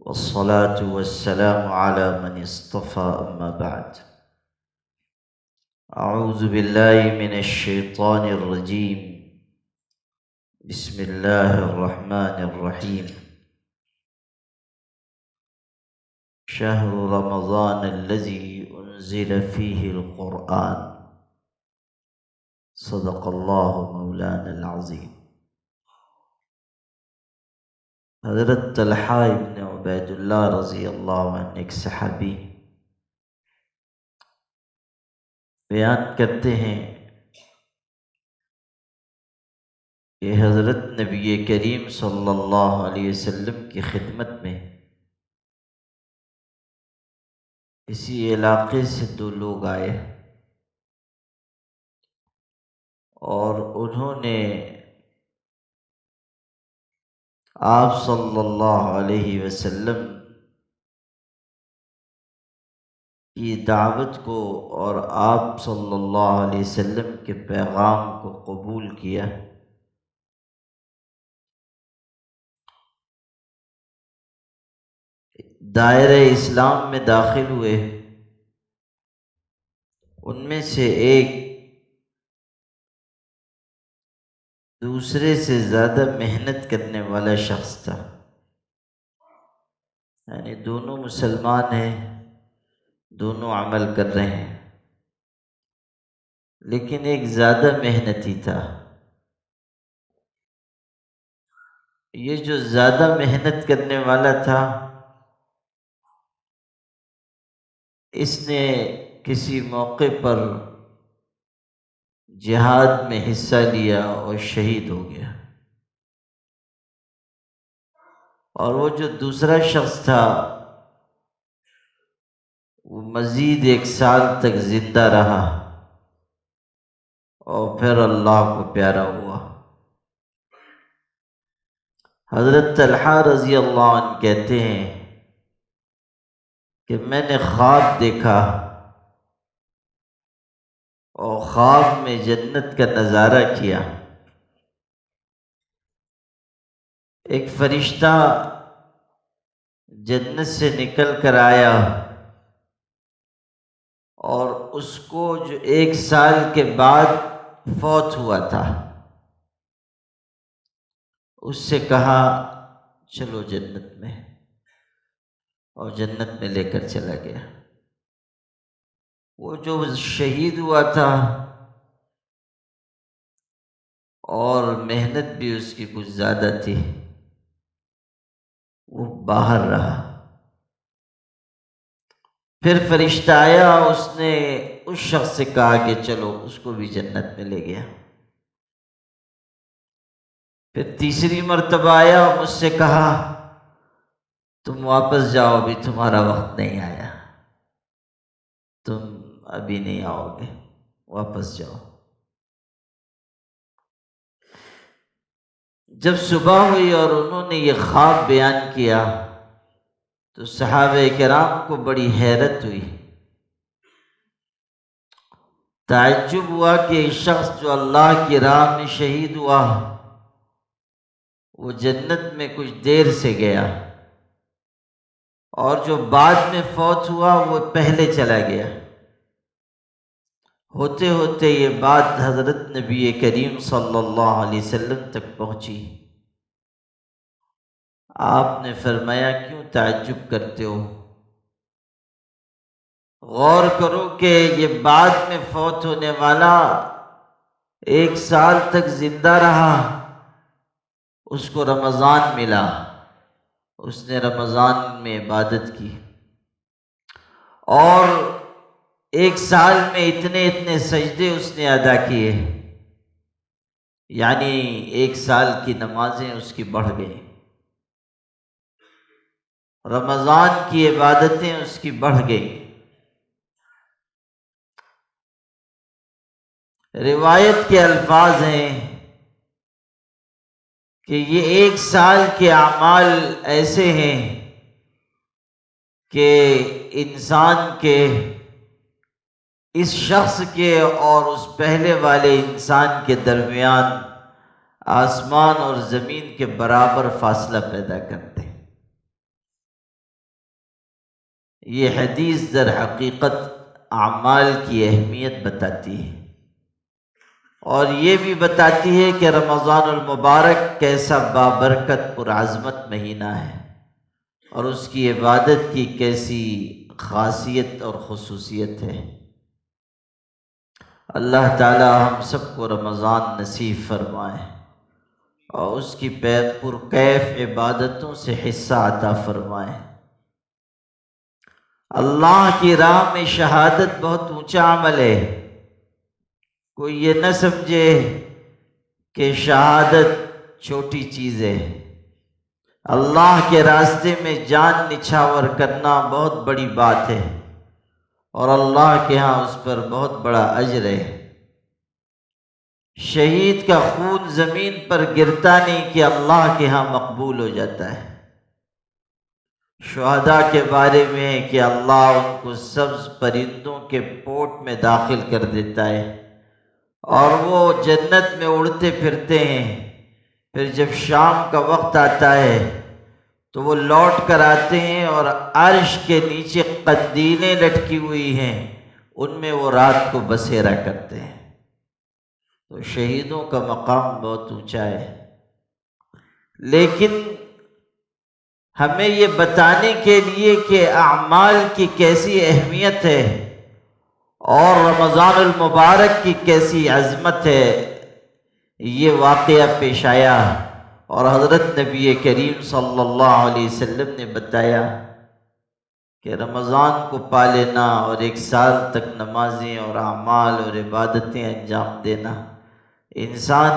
والصلاة والسلام على من اصطفى أما بعد. أعوذ بالله من الشيطان الرجيم. بسم الله الرحمن الرحيم. شهر رمضان الذي أنزل فيه القرآن. صدق الله مولانا العظيم. حضرت طلحہ ابن عبید اللہ رضی اللہ عنہ ایک صحابی بیان کرتے ہیں کہ حضرت نبی کریم صلی اللہ علیہ وسلم کی خدمت میں کسی علاقے سے دو لوگ آئے اور انہوں نے آپ صلی اللہ علیہ وسلم کی دعوت کو اور آپ صلی اللہ علیہ وسلم کے پیغام کو قبول کیا۔ دائرہ اسلام میں داخل ہوئے۔ ان میں سے ایک دوسرے سے زیادہ محنت کرنے والا شخص تھا، یعنی دونوں مسلمان ہیں، دونوں عمل کر رہے ہیں، لیکن ایک زیادہ محنتی تھا۔ یہ جو زیادہ محنت کرنے والا تھا، اس نے کسی موقع پر جہاد میں حصہ لیا اور شہید ہو گیا، اور وہ جو دوسرا شخص تھا وہ مزید 1 سال تک زندہ رہا اور پھر اللہ کو پیارا ہوا۔ حضرت طلحہ رضی اللہ عنہ کہتے ہیں کہ میں نے خواب دیکھا اور خواب میں جنت کا نظارہ کیا۔ ایک فرشتہ جنت سے نکل کر آیا اور اس کو جو 1 سال کے بعد فوت ہوا تھا، اس سے کہا چلو جنت میں، اور جنت میں لے کر چلا گیا۔ وہ جو شہید ہوا تھا اور محنت بھی اس کی کچھ زیادہ تھی، وہ باہر رہا۔ پھر فرشتہ آیا، اس نے اس شخص سے کہا کہ چلو، اس کو بھی جنت میں لے گیا۔ پھر تیسری مرتبہ آیا، مجھ سے کہا تم واپس جاؤ، ابھی تمہارا وقت نہیں آیا، تم ابھی نہیں آؤ گے، واپس جاؤ۔ جب صبح ہوئی اور انہوں نے یہ خواب بیان کیا تو صحابہ کرام کو بڑی حیرت ہوئی، تعجب ہوا کہ ایک شخص جو اللہ کی راہ میں شہید ہوا وہ جنت میں کچھ دیر سے گیا، اور جو بعد میں فوت ہوا وہ پہلے چلا گیا۔ ہوتے ہوتے یہ بات حضرت نبی کریم صلی اللہ علیہ وسلم تک پہنچی۔ آپ نے فرمایا کیوں تعجب کرتے ہو؟ غور کرو کہ یہ بعد میں فوت ہونے والا 1 سال تک زندہ رہا، اس کو رمضان ملا، اس نے رمضان میں عبادت کی، اور 1 سال میں اتنے سجدے اس نے ادا کیے، یعنی 1 سال کی نمازیں اس کی بڑھ گئیں، رمضان کی عبادتیں اس کی بڑھ گئیں۔ روایت کے الفاظ ہیں کہ یہ 1 سال کے اعمال ایسے ہیں کہ انسان کے، اس شخص کے اور اس پہلے والے انسان کے درمیان آسمان اور زمین کے برابر فاصلہ پیدا کرتے ہیں۔ یہ حدیث در حقیقت اعمال کی اہمیت بتاتی ہے، اور یہ بھی بتاتی ہے کہ رمضان المبارک کیسا بابرکت پرعظمت مہینہ ہے، اور اس کی عبادت کی کیسی خاصیت اور خصوصیت ہے۔ اللہ تعالی ہم سب کو رمضان نصیب فرمائے اور اس کی پرکیف عبادتوں سے حصہ عطا فرمائے۔ اللہ کی راہ میں شہادت بہت اونچا عمل ہے، کوئی یہ نہ سمجھے کہ شہادت چھوٹی چیز ہے۔ اللہ کے راستے میں جان نچھاور کرنا بہت بڑی بات ہے، اور اللہ کے ہاں اس پر بہت بڑا اجر ہے۔ شہید کا خون زمین پر گرتا نہیں کہ اللہ کے ہاں مقبول ہو جاتا ہے۔ شہداء کے بارے میں ہے کہ اللہ ان کو سبز پرندوں کے پوٹ میں داخل کر دیتا ہے، اور وہ جنت میں اڑتے پھرتے ہیں۔ پھر جب شام کا وقت آتا ہے تو وہ لوٹ کر آتے ہیں، اور عرش کے نیچے قندیلیں لٹکی ہوئی ہیں، ان میں وہ رات کو بسیرا کرتے ہیں۔ تو شہیدوں کا مقام بہت اونچا ہے، لیکن ہمیں یہ بتانے کے لیے کہ اعمال کی کیسی اہمیت ہے اور رمضان المبارک کی کیسی عظمت ہے، یہ واقعہ پیش آیا، اور حضرت نبی کریم صلی اللہ علیہ وسلم نے بتایا کہ رمضان کو پا لینا اور ایک سال تک نمازیں اور اعمال اور عبادتیں انجام دینا انسان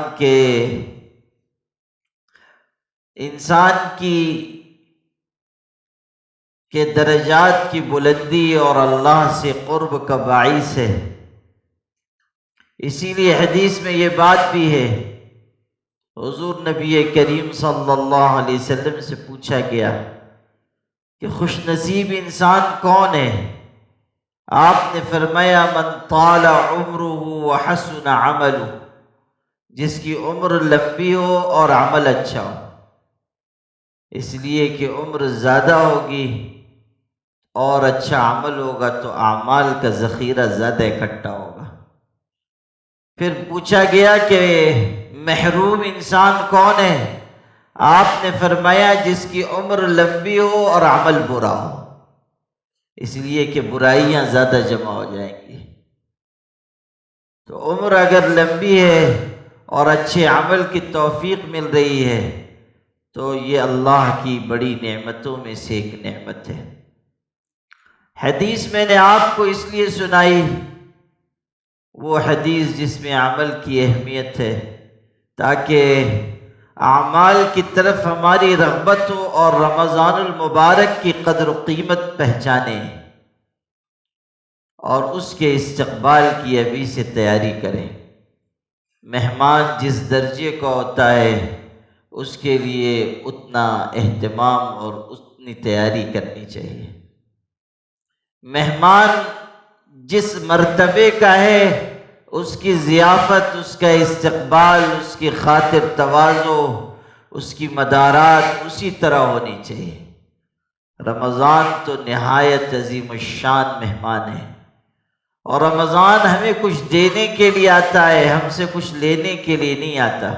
کے درجات کی بلندی اور اللہ سے قرب کا باعث ہے۔ اسی لیے حدیث میں یہ بات بھی ہے، حضور نبی کریم صلی اللہ علیہ وسلم سے پوچھا گیا کہ خوش نصیب انسان کون ہے؟ آپ نے فرمایا من طال عمرہ وحسن عملہ، جس کی عمر لمبی ہو اور عمل اچھا ہو۔ اس لیے کہ عمر زیادہ ہوگی اور اچھا عمل ہوگا تو اعمال کا ذخیرہ زیادہ اکٹھا ہوگا۔ پھر پوچھا گیا کہ محروم انسان کون ہے؟ آپ نے فرمایا جس کی عمر لمبی ہو اور عمل برا ہو، اس لیے کہ برائیاں زیادہ جمع ہو جائیں گی۔ تو عمر اگر لمبی ہے اور اچھے عمل کی توفیق مل رہی ہے تو یہ اللہ کی بڑی نعمتوں میں سے ایک نعمت ہے۔ حدیث میں نے آپ کو اس لیے سنائی، وہ حدیث جس میں عمل کی اہمیت ہے، تاکہ اعمال کی طرف ہماری رغبت ہو اور رمضان المبارک کی قدر و قیمت پہچانیں اور اس کے استقبال کی ابھی سے تیاری کریں۔ مہمان جس درجے کا ہوتا ہے اس کے لیے اتنا اہتمام اور اتنی تیاری کرنی چاہیے۔ مہمان جس مرتبے کا ہے اس کی ضیافت، اس کا استقبال، اس کی خاطر تواضع، اس کی مدارات اسی طرح ہونی چاہیے۔ رمضان تو نہایت عظیم الشان مہمان ہے، اور رمضان ہمیں کچھ دینے کے لیے آتا ہے، ہم سے کچھ لینے کے لیے نہیں آتا۔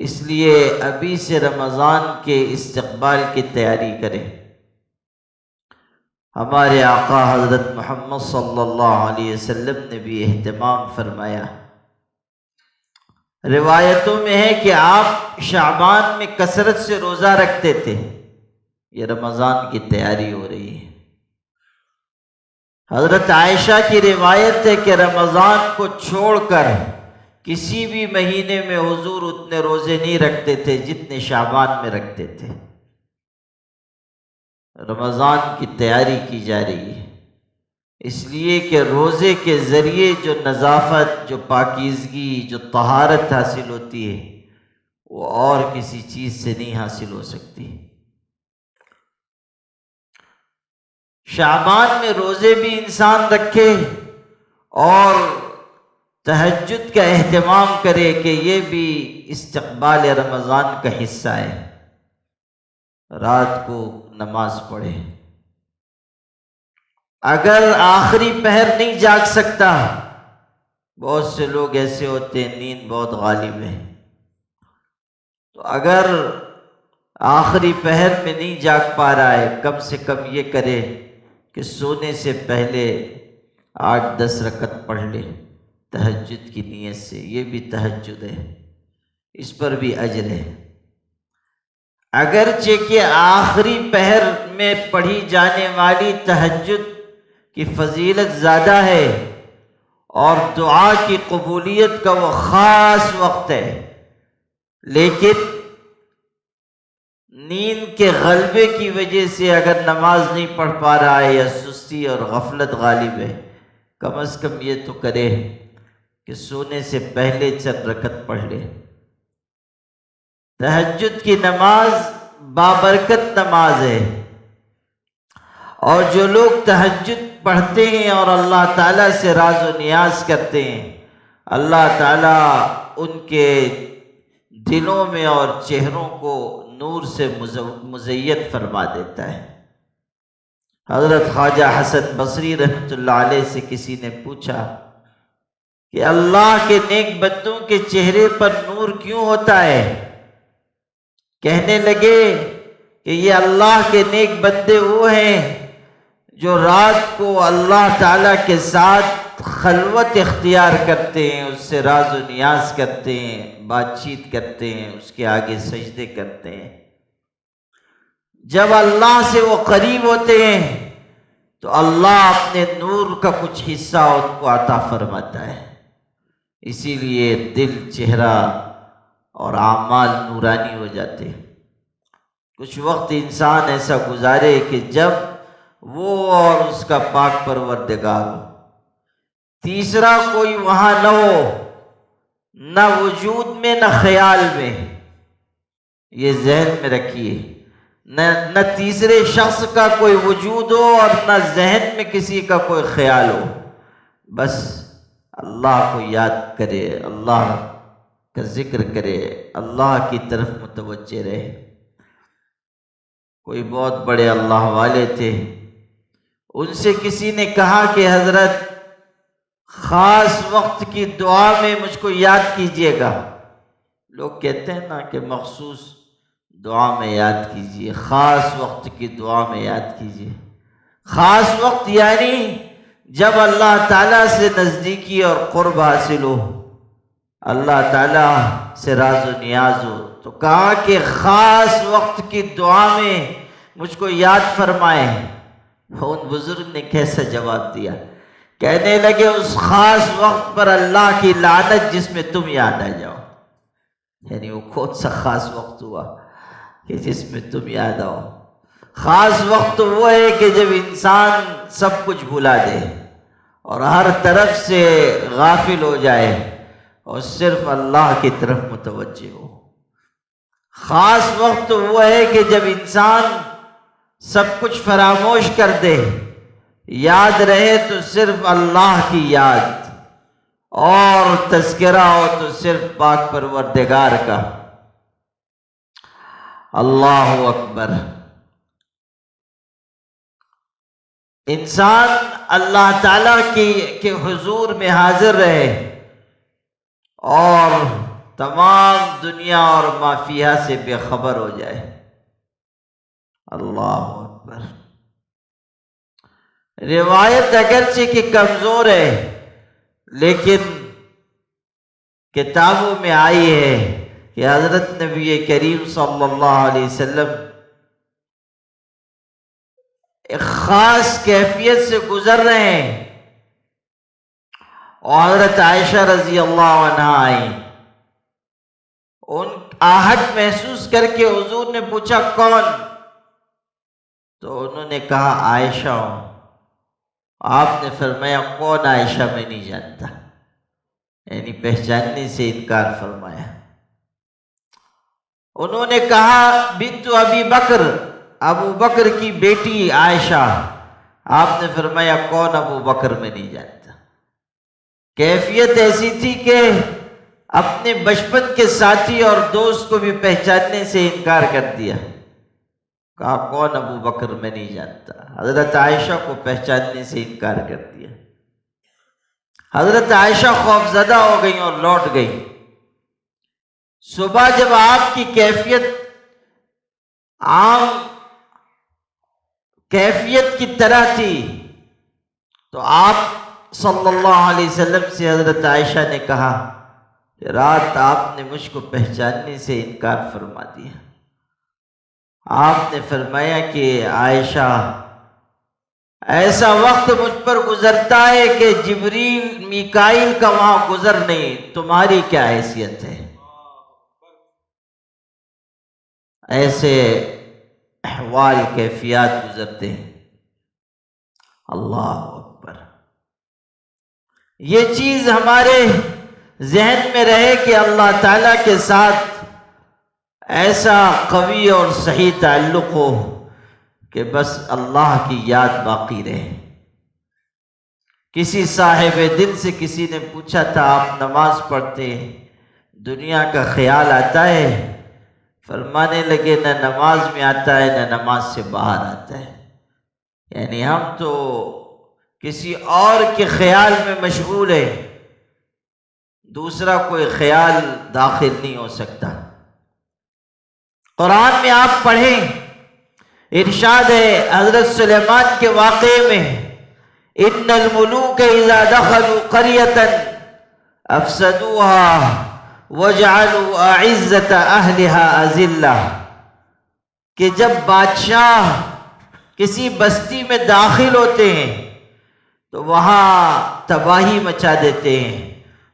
اس لیے ابھی سے رمضان کے استقبال کی تیاری کریں۔ ہمارے آقا حضرت محمد صلی اللہ علیہ وسلم نے بھی اہتمام فرمایا۔ روایتوں میں ہے کہ آپ شعبان میں کثرت سے روزہ رکھتے تھے۔ یہ رمضان کی تیاری ہو رہی ہے۔ حضرت عائشہ کی روایت ہے کہ رمضان کو چھوڑ کر کسی بھی مہینے میں حضور اتنے روزے نہیں رکھتے تھے جتنے شعبان میں رکھتے تھے۔ رمضان کی تیاری کی جا رہی ہے، اس لیے کہ روزے کے ذریعے جو نظافت، جو پاکیزگی، جو طہارت حاصل ہوتی ہے وہ اور کسی چیز سے نہیں حاصل ہو سکتی۔ شعبان میں روزے بھی انسان رکھے اور تہجد کا اہتمام کرے کہ یہ بھی استقبال رمضان کا حصہ ہے۔ رات کو نماز پڑھے، اگر آخری پہر نہیں جاگ سکتا، بہت سے لوگ ایسے ہوتے ہیں نیند بہت غالب ہے، تو اگر آخری پہر میں نہیں جاگ پا رہا ہے، کم سے کم یہ کرے کہ سونے سے پہلے 8-10 رکعت پڑھ لے تہجد کی نیت سے. یہ بھی تہجد ہے، اس پر بھی اجر ہے. اگرچہ کہ آخری پہر میں پڑھی جانے والی تہجد کی فضیلت زیادہ ہے اور دعا کی قبولیت کا وہ خاص وقت ہے، لیکن نیند کے غلبے کی وجہ سے اگر نماز نہیں پڑھ پا رہا ہے یا سستی اور غفلت غالب ہے، کم از کم یہ تو کرے کہ سونے سے پہلے چند رکعت پڑھ لے. تہجد کی نماز بابرکت نماز ہے، اور جو لوگ تہجد پڑھتے ہیں اور اللہ تعالیٰ سے راز و نیاز کرتے ہیں، اللہ تعالیٰ ان کے دلوں میں اور چہروں کو نور سے مزین فرما دیتا ہے. حضرت خواجہ حسن بصری رحمۃ اللہ علیہ سے کسی نے پوچھا کہ اللہ کے نیک بندوں کے چہرے پر نور کیوں ہوتا ہے؟ کہنے لگے کہ یہ اللہ کے نیک بندے وہ ہیں جو رات کو اللہ تعالیٰ کے ساتھ خلوت اختیار کرتے ہیں، اس سے راز و نیاز کرتے ہیں، بات چیت کرتے ہیں، اس کے آگے سجدے کرتے ہیں. جب اللہ سے وہ قریب ہوتے ہیں تو اللہ اپنے نور کا کچھ حصہ ان کو عطا فرماتا ہے. اسی لیے دل، چہرہ اور اعمال نورانی ہو جاتے ہیں. کچھ وقت انسان ایسا گزارے کہ جب وہ اور اس کا پاک پروردگار ہو، تیسرا کوئی وہاں نہ ہو، نہ وجود میں نہ خیال میں. یہ ذہن میں رکھیے، نہ تیسرے شخص کا کوئی وجود ہو اور نہ ذہن میں کسی کا کوئی خیال ہو. بس اللہ کو یاد کرے، اللہ کا ذکر کرے، اللہ کی طرف متوجہ رہے. کوئی بہت بڑے اللہ والے تھے، ان سے کسی نے کہا کہ حضرت خاص وقت کی دعا میں مجھ کو یاد کیجیے گا. لوگ کہتے ہیں نا کہ مخصوص دعا میں یاد کیجیے، خاص وقت کی دعا میں یاد کیجیے. خاص وقت یعنی جب اللہ تعالیٰ سے نزدیکی اور قرب حاصل ہو، اللہ تعالیٰ سے راز و نیاز ہو. تو کہا کہ خاص وقت کی دعا میں مجھ کو یاد فرمائے. ان بزرگ نے کیسا جواب دیا؟ کہنے لگے اس خاص وقت پر اللہ کی لعنت جس میں تم یاد آ جاؤ. یعنی وہ کون سا خاص وقت ہوا کہ جس میں تم یاد آؤ؟ خاص وقت وہ ہے کہ جب انسان سب کچھ بھلا دے اور ہر طرف سے غافل ہو جائے اور صرف اللہ کی طرف متوجہ ہو. خاص وقت وہ ہے کہ جب انسان سب کچھ فراموش کر دے، یاد رہے تو صرف اللہ کی یاد، اور تذکرہ ہو تو صرف پاک پروردگار کا. اللہ اکبر. انسان اللہ تعالیٰ کے حضور میں حاضر رہے اور تمام دنیا اور ما فیہا سے بے خبر ہو جائے. اللہ اکبر. روایت اگرچہ کہ کمزور ہے لیکن کتابوں میں آئی ہے کہ حضرت نبی کریم صلی اللہ علیہ وسلم ایک خاص کیفیت سے گزر رہے ہیں اور حضرت عائشہ رضی اللہ عنہا آئیں. ان آہٹ محسوس کر کے حضور نے پوچھا کون؟ تو انہوں نے کہا عائشہ ہوں. آپ نے فرمایا کون عائشہ؟ میں نہیں جانتا، یعنی پہچاننے سے انکار فرمایا. انہوں نے کہا بنت ابی بکر، ابو بکر کی بیٹی عائشہ. آپ نے فرمایا کون ابو بکر؟ میں نہیں جانتا. کیفیت ایسی تھی کہ اپنے بچپن کے ساتھی اور دوست کو بھی پہچاننے سے انکار کر دیا. کہا کون ابو بکر؟ میں نہیں جانتا۔ حضرت عائشہ کو پہچاننے سے انکار کر دیا۔ حضرت عائشہ خوفزدہ ہو گئی اور لوٹ گئی۔ صبح جب آپ کی کیفیت عام کیفیت کی طرح تھی تو آپ صلی اللہ علیہ وسلم سے حضرت عائشہ نے کہا کہ رات آپ نے مجھ کو پہچاننے سے انکار فرما دیا۔ آپ نے فرمایا کہ عائشہ، ایسا وقت مجھ پر گزرتا ہے کہ جبریل میکائیل کا وہاں گزر نہیں، تمہاری کیا حیثیت ہے؟ ایسے احوال کیفیات گزرتے ہیں۔ اللہ اکبر۔ یہ چیز ہمارے ذہن میں رہے کہ اللہ تعالیٰ کے ساتھ ایسا قوی اور صحیح تعلق ہو کہ بس اللہ کی یاد باقی رہے۔ کسی صاحب دل سے کسی نے پوچھا تھا آپ نماز پڑھتے ہیں، دنیا کا خیال آتا ہے؟ فرمانے لگے نہ نماز میں آتا ہے نہ نماز سے باہر آتا ہے، یعنی ہم تو کسی اور کے خیال میں مشغول ہیں، دوسرا کوئی خیال داخل نہیں ہو سکتا۔ قرآن میں آپ پڑھیں، ارشاد ہے حضرت سلیمان کے واقعے میں، ان الملوک اذا دخلوا قریۃ افسدوها وجعلوا اعزۃ اہلها اذلہ، کہ جب بادشاہ کسی بستی میں داخل ہوتے ہیں تو وہاں تباہی مچا دیتے ہیں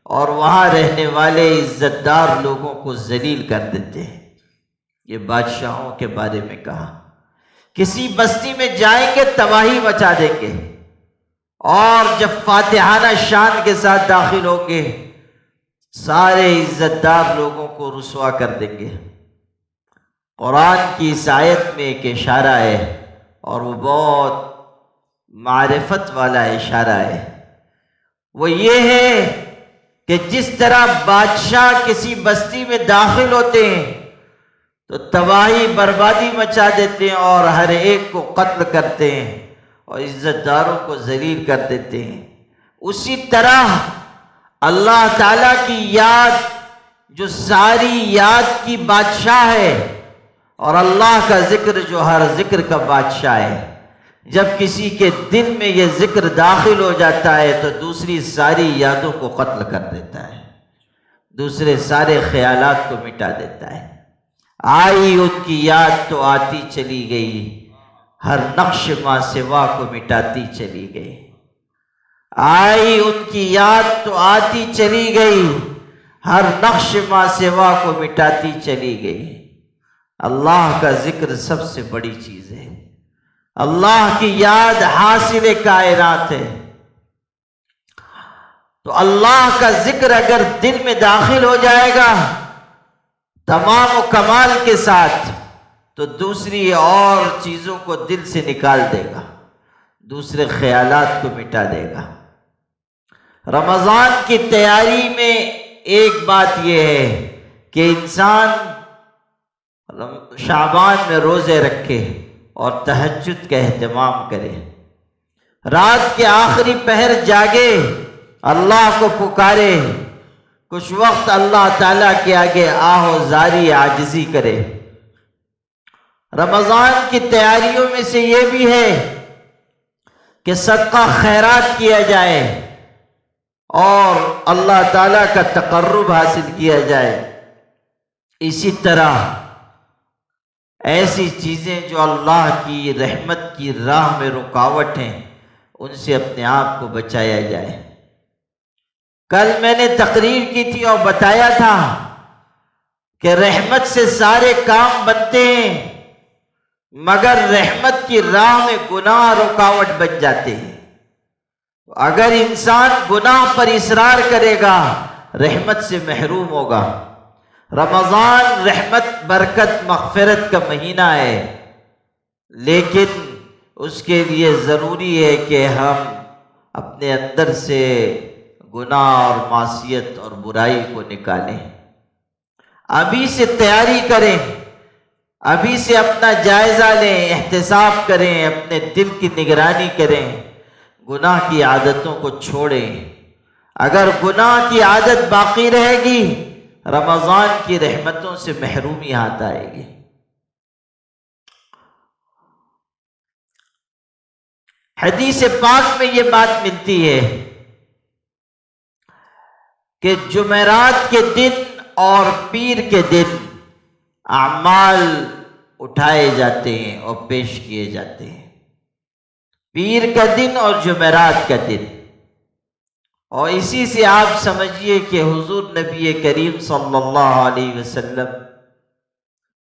اور وہاں رہنے والے عزت دار لوگوں کو ذلیل کر دیتے ہیں۔ یہ بادشاہوں کے بارے میں کہا، کسی بستی میں جائیں گے تباہی مچا دیں گے، اور جب فاتحانہ شان کے ساتھ داخل ہوں گے سارے عزت دار لوگوں کو رسوا کر دیں گے۔ قرآن کی اس آیت میں ایک اشارہ ہے اور وہ بہت معرفت والا اشارہ ہے، وہ یہ ہے کہ جس طرح بادشاہ کسی بستی میں داخل ہوتے ہیں تو تباہی بربادی مچا دیتے ہیں اور ہر ایک کو قتل کرتے ہیں اور عزت داروں کو ذلیل کر دیتے ہیں، اسی طرح اللہ تعالیٰ کی یاد جو ساری یاد کی بادشاہ ہے اور اللہ کا ذکر جو ہر ذکر کا بادشاہ ہے، جب کسی کے دل میں یہ ذکر داخل ہو جاتا ہے تو دوسری ساری یادوں کو قتل کر دیتا ہے، دوسرے سارے خیالات کو مٹا دیتا ہے۔ آئی ان کی یاد تو آتی چلی گئی، ہر نقش ماں سوا کو مٹاتی چلی گئی۔ آئی ان کی یاد تو آتی چلی گئی، ہر نقش ماں سوا کو مٹاتی چلی گئی۔ اللہ کا ذکر سب سے بڑی چیز ہے، اللہ کی یاد حاصل کائنات ہے۔ تو اللہ کا ذکر اگر دل میں داخل ہو جائے گا تمام و کمال کے ساتھ تو دوسری اور چیزوں کو دل سے نکال دے گا، دوسرے خیالات کو مٹا دے گا۔ رمضان کی تیاری میں ایک بات یہ ہے کہ انسان شعبان میں روزے رکھے اور تہجد کا اہتمام کرے، رات کے آخری پہر جاگے، اللہ کو پکارے، کچھ وقت اللہ تعالیٰ کے آگے آہ و زاری عاجزی کرے۔ رمضان کی تیاریوں میں سے یہ بھی ہے کہ صدقہ خیرات کیا جائے اور اللہ تعالیٰ کا تقرب حاصل کیا جائے۔ اسی طرح ایسی چیزیں جو اللہ کی رحمت کی راہ میں رکاوٹ ہیں ان سے اپنے آپ کو بچایا جائے۔ کل میں نے تقریر کی تھی اور بتایا تھا کہ رحمت سے سارے کام بنتے ہیں مگر رحمت کی راہ میں گناہ رکاوٹ بن جاتے ہیں۔ اگر انسان گناہ پر اصرار کرے گا رحمت سے محروم ہوگا۔ رمضان رحمت، برکت، مغفرت کا مہینہ ہے، لیکن اس کے لیے ضروری ہے کہ ہم اپنے اندر سے گناہ اور معصیت اور برائی کو نکالیں۔ ابھی سے تیاری کریں، ابھی سے اپنا جائزہ لیں، احتساب کریں، اپنے دل کی نگرانی کریں، گناہ کی عادتوں کو چھوڑیں۔ اگر گناہ کی عادت باقی رہے گی، رمضان کی رحمتوں سے محرومی ہاتھ آئے گی۔ حدیث پاک میں یہ بات ملتی ہے کہ جمعرات کے دن اور پیر کے دن اعمال اٹھائے جاتے ہیں اور پیش کیے جاتے ہیں، پیر کا دن اور جمعرات کا دن۔ اور اسی سے آپ سمجھیے کہ حضور نبی کریم صلی اللہ علیہ وسلم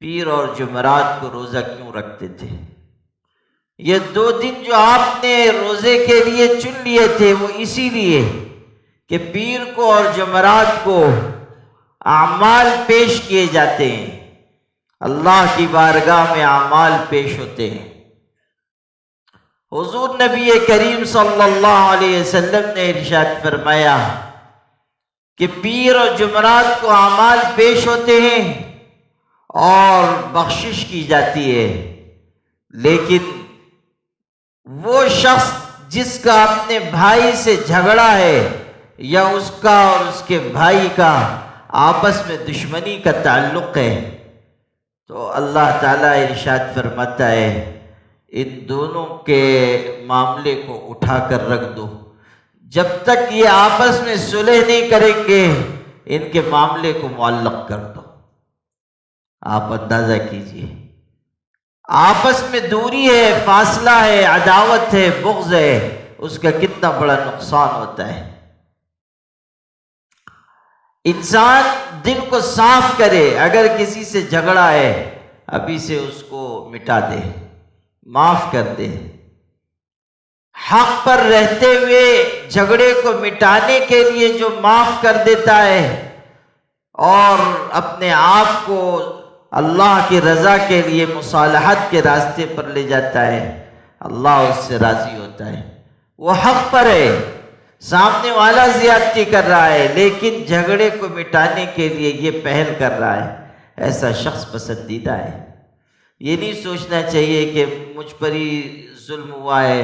پیر اور جمعرات کو روزہ کیوں رکھتے تھے؟ یہ دو دن جو آپ نے روزے کے لیے چن لیے تھے، وہ اسی لیے کہ پیر کو اور جمعرات کو اعمال پیش کیے جاتے ہیں، اللہ کی بارگاہ میں اعمال پیش ہوتے ہیں۔ حضور نبی کریم صلی اللہ علیہ وسلم نے ارشاد فرمایا کہ پیر اور جمعرات کو اعمال پیش ہوتے ہیں اور بخشش کی جاتی ہے، لیکن وہ شخص جس کا اپنے بھائی سے جھگڑا ہے یا اس کا اور اس کے بھائی کا آپس میں دشمنی کا تعلق ہے، تو اللہ تعالیٰ ارشاد فرماتا ہے ان دونوں کے معاملے کو اٹھا کر رکھ دو، جب تک یہ آپس میں صلح نہیں کریں گے ان کے معاملے کو معلق کر دو۔ آپ اندازہ کیجئے، آپس میں دوری ہے، فاصلہ ہے، عداوت ہے، بغض ہے، اس کا کتنا بڑا نقصان ہوتا ہے۔ انسان دل کو صاف کرے، اگر کسی سے جھگڑا ہے ابھی سے اس کو مٹا دے، معاف کر دے۔ حق پر رہتے ہوئے جھگڑے کو مٹانے کے لیے جو معاف کر دیتا ہے اور اپنے آپ کو اللہ کی رضا کے لیے مصالحت کے راستے پر لے جاتا ہے، اللہ اس سے راضی ہوتا ہے۔ وہ حق پر ہے، سامنے والا زیادتی کر رہا ہے، لیکن جھگڑے کو مٹانے کے لیے یہ پہل کر رہا ہے، ایسا شخص پسندیدہ ہے۔ یہ نہیں سوچنا چاہیے کہ مجھ پر ہی ظلم ہوا ہے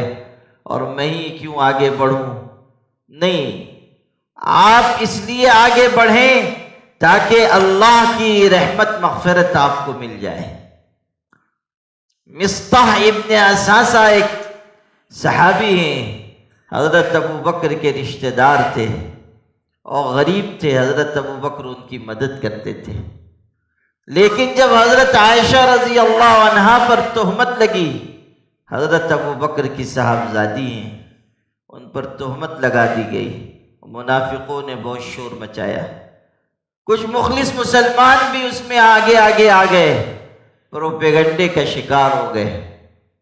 اور میں ہی کیوں آگے بڑھوں۔ نہیں، آپ اس لیے آگے بڑھیں تاکہ اللہ کی رحمت مغفرت آپ کو مل جائے۔ مصطح ابن اساسہ ایک صحابی ہیں، حضرت ابو بکر کے رشتہ دار تھے اور غریب تھے، حضرت ابو بکر ان کی مدد کرتے تھے۔ لیکن جب حضرت عائشہ رضی اللہ عنہا پر تہمت لگی، حضرت ابو بکر کی صاحبزادی ہیں، ان پر تہمت لگا دی گئی، منافقوں نے بہت شور مچایا، کچھ مخلص مسلمان بھی اس میں آگے آ گئے، پروپیگنڈے کا شکار ہو گئے،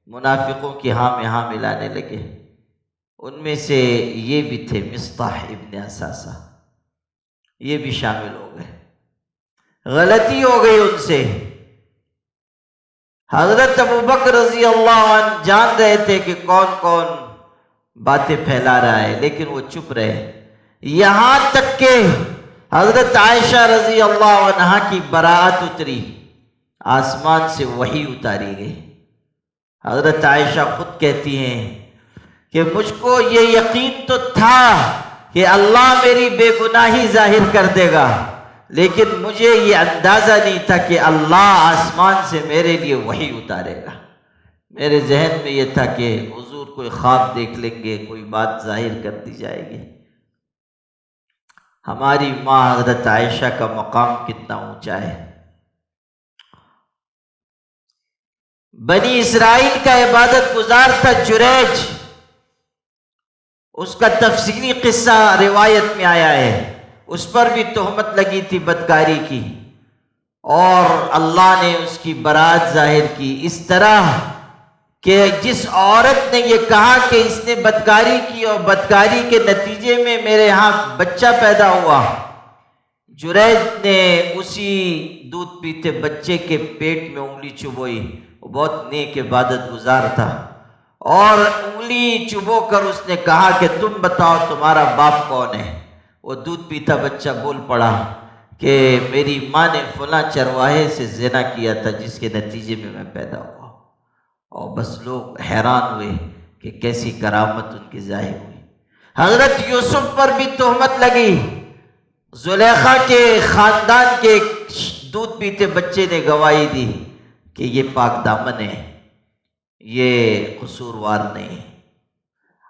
منافقوں کی ہاں میں ہاں ملانے لگے۔ ان میں سے یہ بھی تھے مصطح ابن اساسہ، یہ بھی شامل ہو گئے۔ غلطی ہو گئی ان سے۔ حضرت ابو بکر رضی اللہ عنہ جان رہے تھے کہ کون کون باتیں پھیلا رہا ہے، لیکن وہ چپ رہے، یہاں تک کہ حضرت عائشہ رضی اللہ عنہا کی براءت اتری، آسمان سے وحی اتاری گئی۔ حضرت عائشہ خود کہتی ہیں کہ مجھ کو یہ یقین تو تھا کہ اللہ میری بے گناہی ظاہر کر دے گا، لیکن مجھے یہ اندازہ نہیں تھا کہ اللہ آسمان سے میرے لیے وحی اتارے گا۔ میرے ذہن میں یہ تھا کہ حضور کوئی خواب دیکھ لیں گے، کوئی بات ظاہر کر دی جائے گی۔ ہماری ماں حضرت عائشہ کا مقام کتنا اونچا ہے۔ بنی اسرائیل کا عبادت گزار تھا جریج، اس کا تفصیلی قصہ روایت میں آیا ہے، اس پر بھی تہمت لگی تھی بدکاری کی، اور اللہ نے اس کی برات ظاہر کی، اس طرح کہ جس عورت نے یہ کہا کہ اس نے بدکاری کی اور بدکاری کے نتیجے میں میرے ہاں بچہ پیدا ہوا، جریج نے اسی دودھ پیتے بچے کے پیٹ میں انگلی چبوئی، وہ بہت نیک عبادت گزار تھا، اور انگلی چبو کر اس نے کہا کہ تم بتاؤ تمہارا باپ کون ہے؟ وہ دودھ پیتا بچہ بول پڑا کہ میری ماں نے فلاں چرواہے سے زنا کیا تھا جس کے نتیجے میں پیدا ہوا، اور بس لوگ حیران ہوئے کہ کیسی کرامت ان کی ظاہر ہوئی۔ حضرت یوسف پر بھی تہمت لگی، زلیخا کے خاندان کے دودھ پیتے بچے نے گواہی دی کہ یہ پاک دامن ہے، یہ قصوروار نہیں۔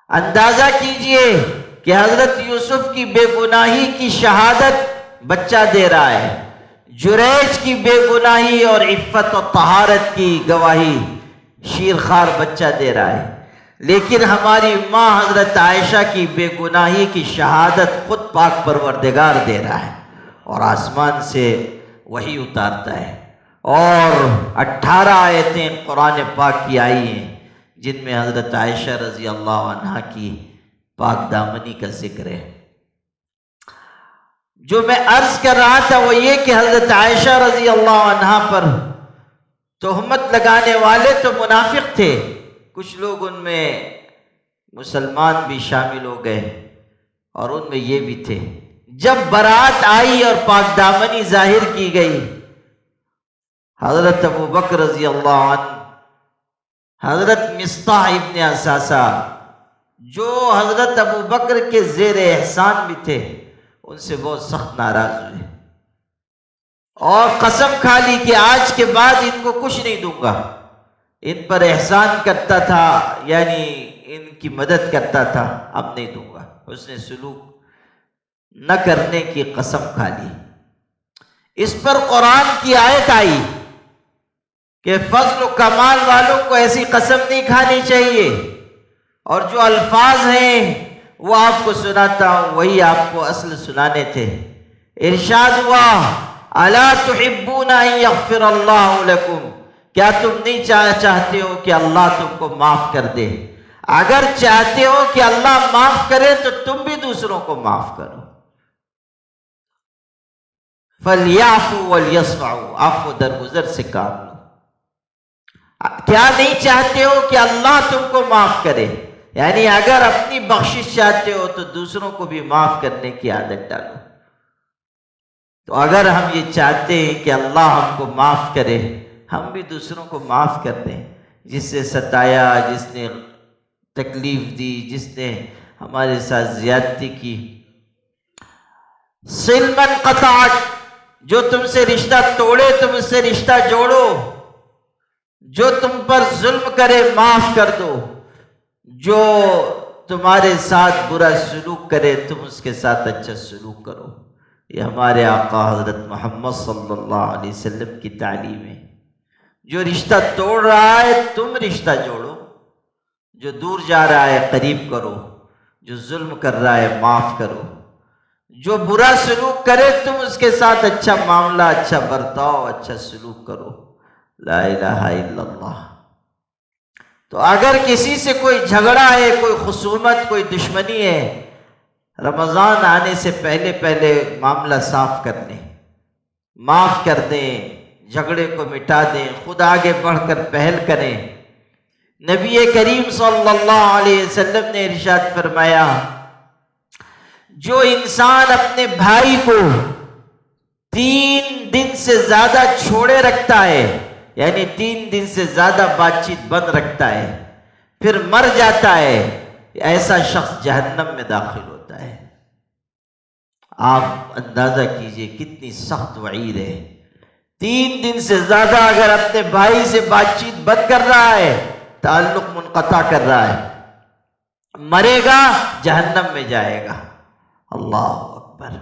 اندازہ کیجئے کہ حضرت یوسف کی بے گناہی کی شہادت بچہ دے رہا ہے، جریج کی بے گناہی اور عفت و طہارت کی گواہی شیرخوار بچہ دے رہا ہے، لیکن ہماری ماں حضرت عائشہ کی بے گناہی کی شہادت خود پاک پروردگار دے رہا ہے، اور آسمان سے وحی اتارتا ہے، اور 18 آیتیں قرآن پاک کی آئی ہیں جن میں حضرت عائشہ رضی اللہ عنہا کی پاک دامنی کا ذکر ہے۔ جو میں عرض کر رہا تھا وہ یہ کہ حضرت عائشہ رضی اللہ عنہا پر تہمت لگانے والے تو منافق تھے، کچھ لوگ ان میں مسلمان بھی شامل ہو گئے، اور ان میں یہ بھی تھے۔ جب برات آئی اور پاک دامنی ظاہر کی گئی، حضرت ابو بکر رضی اللہ عنہ، حضرت مصطح ابن اساسہ جو حضرت ابو بکر کے زیر احسان بھی تھے، ان سے بہت سخت ناراض ہوئے اور قسم کھا لی کہ آج کے بعد ان کو کچھ نہیں دوں گا۔ ان پر احسان کرتا تھا، یعنی ان کی مدد کرتا تھا، اب نہیں دوں گا، حسن سلوک نہ کرنے کی قسم کھا لی۔ اس پر قرآن کی آیت آئی کہ فضل و کمال والوں کو ایسی قسم نہیں کھانی چاہیے، اور جو الفاظ ہیں وہ آپ کو سناتا ہوں، وہی آپ کو اصل سنانے تھے۔ ارشاد ہوا الا تحبون ان یغفر اللہ لکم، کیا تم نہیں چاہتے ہو کہ اللہ تم کو معاف کر دے؟ اگر چاہتے ہو کہ اللہ معاف کرے تو تم بھی دوسروں کو معاف کرو۔ فَلْيَعْفُوا وَلْيَصْفَحُوا، عفو درگزر سے کام لو۔ کیا نہیں چاہتے ہو کہ اللہ تم کو معاف کرے؟ یعنی اگر اپنی بخشش چاہتے ہو تو دوسروں کو بھی معاف کرنے کی عادت ڈالو۔ تو اگر ہم یہ چاہتے ہیں کہ اللہ ہم کو معاف کرے، ہم بھی دوسروں کو معاف کر دیں، جس سے ستایا، جس نے تکلیف دی، جس نے ہمارے ساتھ زیادتی کی۔ صل من قطعک، جو تم سے رشتہ توڑے تم اس سے رشتہ جوڑو، جو تم پر ظلم کرے معاف کر دو، جو تمہارے ساتھ برا سلوک کرے تم اس کے ساتھ اچھا سلوک کرو۔ یہ ہمارے آقا حضرت محمد صلی اللہ علیہ وسلم کی تعلیم ہے۔ جو رشتہ توڑ رہا ہے تم رشتہ جوڑو، جو دور جا رہا ہے قریب کرو، جو ظلم کر رہا ہے معاف کرو، جو برا سلوک کرے تم اس کے ساتھ اچھا معاملہ، اچھا برتاؤ، اچھا سلوک کرو۔ لا الہ الا اللہ۔ تو اگر کسی سے کوئی جھگڑا ہے، کوئی خصومت، کوئی دشمنی ہے، رمضان آنے سے پہلے پہلے معاملہ صاف کر لیں، معاف کر دیں، جھگڑے کو مٹا دیں، خود آگے بڑھ کر پہل کریں۔ نبی کریم صلی اللہ علیہ وسلم نے ارشاد فرمایا، جو انسان اپنے بھائی کو 3 دن سے زیادہ چھوڑے رکھتا ہے، یعنی 3 دن سے زیادہ بات چیت بند رکھتا ہے، پھر مر جاتا ہے، ایسا شخص جہنم میں داخل ہوتا ہے۔ آپ اندازہ کیجئے کتنی سخت وعید ہے۔ 3 دن سے زیادہ اگر اپنے بھائی سے بات چیت بند کر رہا ہے، تعلق منقطع کر رہا ہے، مرے گا جہنم میں جائے گا۔ اللہ اکبر۔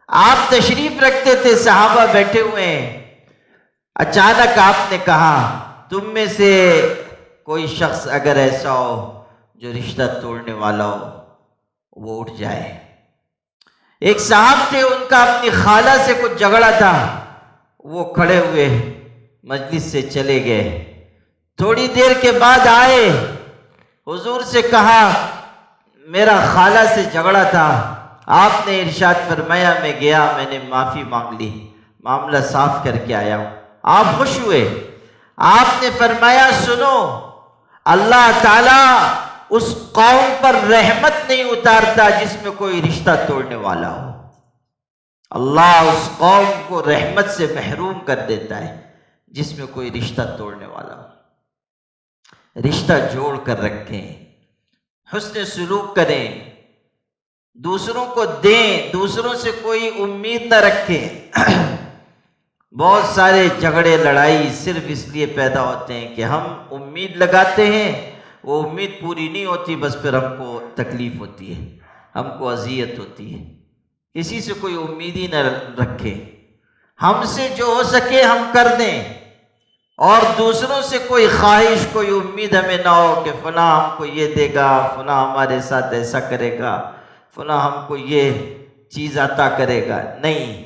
آپ تشریف رکھتے تھے، صحابہ بیٹھے ہوئے ہیں، اچانک آپ نے کہا تم میں سے کوئی شخص اگر ایسا ہو جو رشتہ توڑنے والا ہو وہ اٹھ جائے۔ ایک صاحب تھے، ان کا اپنی خالہ سے کچھ جھگڑا تھا، وہ کھڑے ہوئے مجلس سے چلے گئے، تھوڑی دیر کے بعد آئے، حضور سے کہا میرا خالہ سے جھگڑا تھا۔ آپ نے ارشاد فرمایا میں گیا، میں نے معافی مانگ لی، معاملہ صاف کر کے آیا ہوں۔ آپ خوش ہوئے۔ آپ نے فرمایا سنو، اللہ تعالیٰ اس قوم پر رحمت نہیں اتارتا جس میں کوئی رشتہ توڑنے والا ہو۔ اللہ اس قوم کو رحمت سے محروم کر دیتا ہے جس میں کوئی رشتہ توڑنے والا ہو۔ رشتہ جوڑ کر رکھیں، حسن سلوک کریں، دوسروں کو دیں، دوسروں سے کوئی امید نہ رکھیں۔ بہت سارے جھگڑے لڑائی صرف اس لیے پیدا ہوتے ہیں کہ ہم امید لگاتے ہیں، وہ امید پوری نہیں ہوتی، بس پھر ہم کو تکلیف ہوتی ہے، ہم کو اذیت ہوتی ہے۔ کسی سے کوئی امید ہی نہ رکھے، ہم سے جو ہو سکے ہم کر دیں، اور دوسروں سے کوئی خواہش کوئی امید ہمیں نہ ہو کہ فلاں ہم کو یہ دے گا، فلاں ہمارے ساتھ ایسا کرے گا، فلاں ہم کو یہ چیز عطا کرے گا۔ نہیں،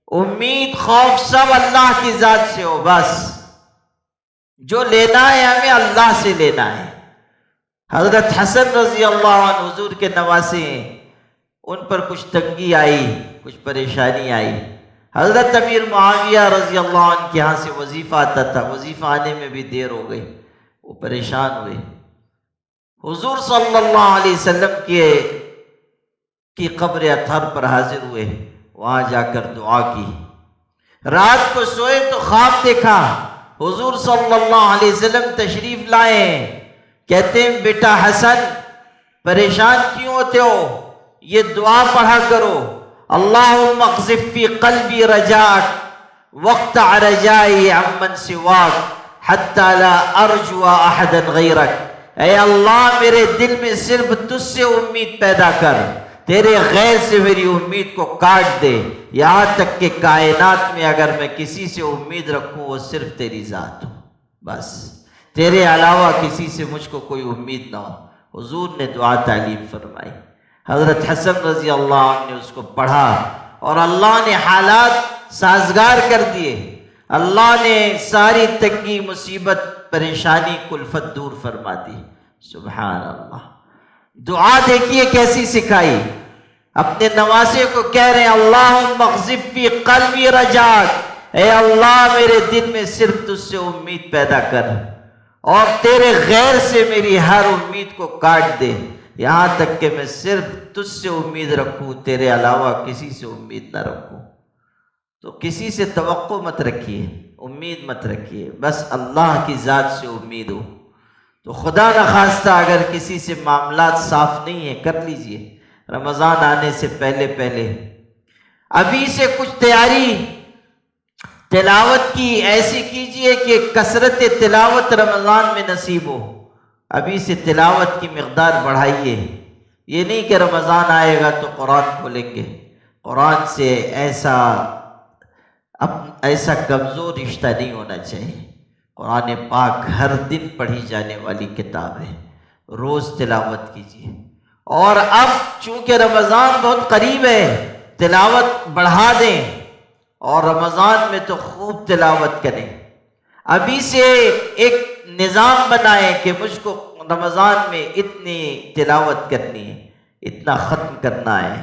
امید خوف سب اللہ کی ذات سے ہو، بس جو لینا ہے ہمیں اللہ سے لینا ہے۔ حضرت حسن رضی اللہ عنہ حضور کے نواسے ہیں، ان پر کچھ تنگی آئی، کچھ پریشانی آئی، حضرت امیر معاویہ رضی اللہ عنہ کے ہاں سے وظیفہ آتا تھا، وظیفہ آنے میں بھی دیر ہو گئی، وہ پریشان ہوئے، حضور صلی اللہ علیہ وسلم کی قبر اطہر پر حاضر ہوئے، وہاں جا کر دعا کی۔ رات کو سوئے تو خواب دیکھا، حضور صلی اللہ علیہ وسلم تشریف لائے ہیں، کہتے ہیں بیٹا حسن پریشان کیوں ہوتے ہو، یہ دعا پڑھا کرو، اللہم اقذف فی قلبی رجاک واقطع رجائی عمن سواک حتی لا ارجو احدا غیرک۔ اے اللہ میرے دل میں صرف تجھ سے امید پیدا کر، تیرے غیر سے میری امید کو کاٹ دے، یہاں تک کہ کائنات میں اگر میں کسی سے امید رکھوں وہ صرف تیری ذات ہو، بس تیرے علاوہ کسی سے مجھ کو کوئی امید نہ ہو۔ حضور نے دعا تعلیم فرمائی، حضرت حسن رضی اللہ عنہ نے اس کو پڑھا، اور اللہ نے حالات سازگار کر دیے، اللہ نے ساری تنگی مصیبت پریشانی کلفت دور فرما دی۔ سبحان اللہ، دعا دیکھیے کیسی سکھائی، اپنے نواسے کو کہہ رہے ہیں اللہم اقذف فی قلبی رجاک، اے اللہ میرے دل میں صرف تجھ سے امید پیدا کر، اور تیرے غیر سے میری ہر امید کو کاٹ دے، یہاں تک کہ میں صرف تجھ سے امید رکھوں، تیرے علاوہ کسی سے امید نہ رکھوں۔ تو کسی سے توقع مت رکھیے، امید مت رکھیے، بس اللہ کی ذات سے امید ہو۔ تو خدا نخواستہ اگر کسی سے معاملات صاف نہیں ہیں، کر لیجئے، رمضان آنے سے پہلے ابھی سے کچھ تیاری تلاوت کی ایسی کیجئے کہ کثرت تلاوت رمضان میں نصیب ہو، ابھی سے تلاوت کی مقدار بڑھائیے۔ یہ نہیں کہ رمضان آئے گا تو قرآن کھولیں گے، قرآن سے ایسا کمزور رشتہ نہیں ہونا چاہیے۔ قرآن پاک ہر دن پڑھی جانے والی کتاب ہے، روز تلاوت کیجیے، اور اب چونکہ رمضان بہت قریب ہے تلاوت بڑھا دیں، اور رمضان میں تو خوب تلاوت کریں۔ ابھی سے ایک نظام بنائیں کہ مجھ کو رمضان میں اتنی تلاوت کرنی ہے، اتنا ختم کرنا ہے،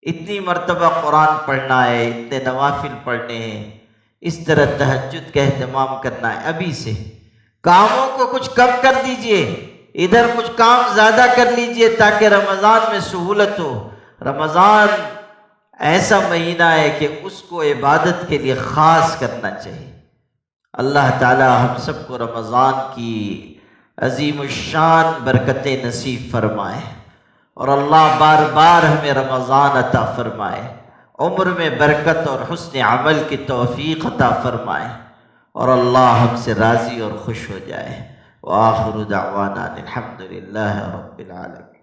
اتنی مرتبہ قرآن پڑھنا ہے، اتنے نوافل پڑھنے ہیں، اس طرح تہجد کا اہتمام کرنا ہے۔ ابھی سے کاموں کو کچھ کم کر دیجئے، ادھر کچھ کام زیادہ کر لیجئے تاکہ رمضان میں سہولت ہو۔ رمضان ایسا مہینہ ہے کہ اس کو عبادت کے لیے خاص کرنا چاہیے۔ اللہ تعالی ہم سب کو رمضان کی عظیم الشان برکتیں نصیب فرمائے، اور اللہ بار بار ہمیں رمضان عطا فرمائے، عمر میں برکت اور حسن عمل کی توفیق عطا فرمائے، اور اللہ ہم سے راضی اور خوش ہو جائے۔ وآخر دعوانا الحمد للہ رب العالمین۔